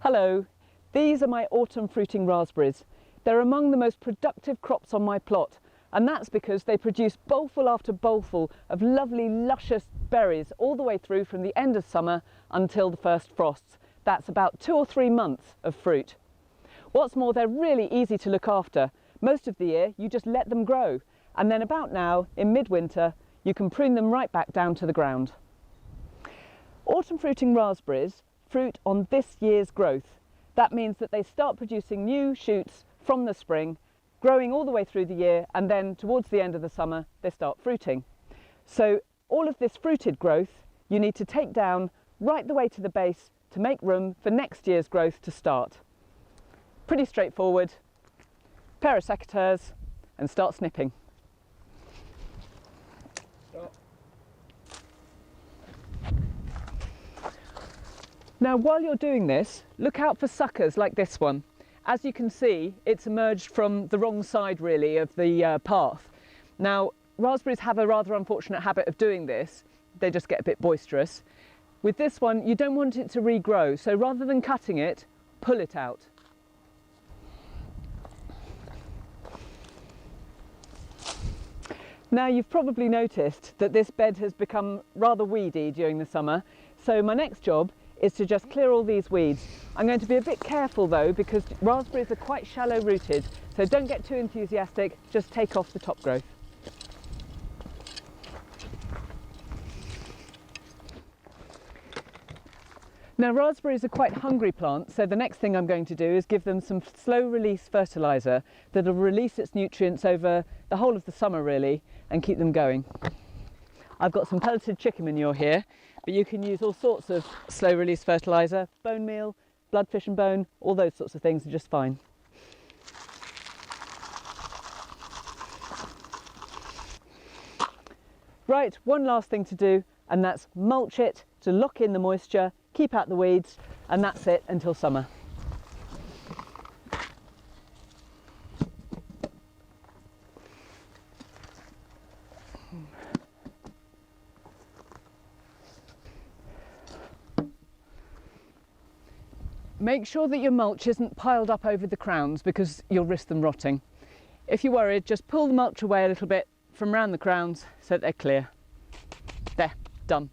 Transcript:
Hello, these are my autumn fruiting raspberries. They're among the most productive crops on my plot, and that's because they produce bowlful after bowlful of lovely luscious berries all the way through from the end of summer until the first frosts. That's about 2 or 3 months of fruit. What's more, they're really easy to look after. Most of the year you just let them grow, and then about now, in midwinter, you can prune them right back down to the ground. Autumn fruiting raspberries fruit on this year's growth. That means that they start producing new shoots from the spring, growing all the way through the year, and then towards the end of the summer they start fruiting. So all of this fruited growth you need to take down right the way to the base to make room for next year's growth to start. Pretty straightforward. Pair of secateurs and start snipping. Now while you're doing this, look out for suckers like this one. As you can see, it's emerged from the wrong side really of the path. Now raspberries have a rather unfortunate habit of doing this. They just get a bit boisterous. With this one you don't want it to regrow, so rather than cutting it, pull it out. Now you've probably noticed that this bed has become rather weedy during the summer, so my next job is to just clear all these weeds. I'm going to be a bit careful though, because raspberries are quite shallow rooted, so don't get too enthusiastic, just take off the top growth. Now raspberries are quite hungry plants, so the next thing I'm going to do is give them some slow release fertiliser that'll release its nutrients over the whole of the summer really and keep them going. I've got some pelleted chicken manure here, but you can use all sorts of slow release fertiliser, bone meal, bloodfish and bone, all those sorts of things are just fine. Right, one last thing to do, and that's mulch it to lock in the moisture, keep out the weeds, and that's it until summer. Make sure that your mulch isn't piled up over the crowns because you'll risk them rotting. If you're worried, just pull the mulch away a little bit from around the crowns so that they're clear. There, done.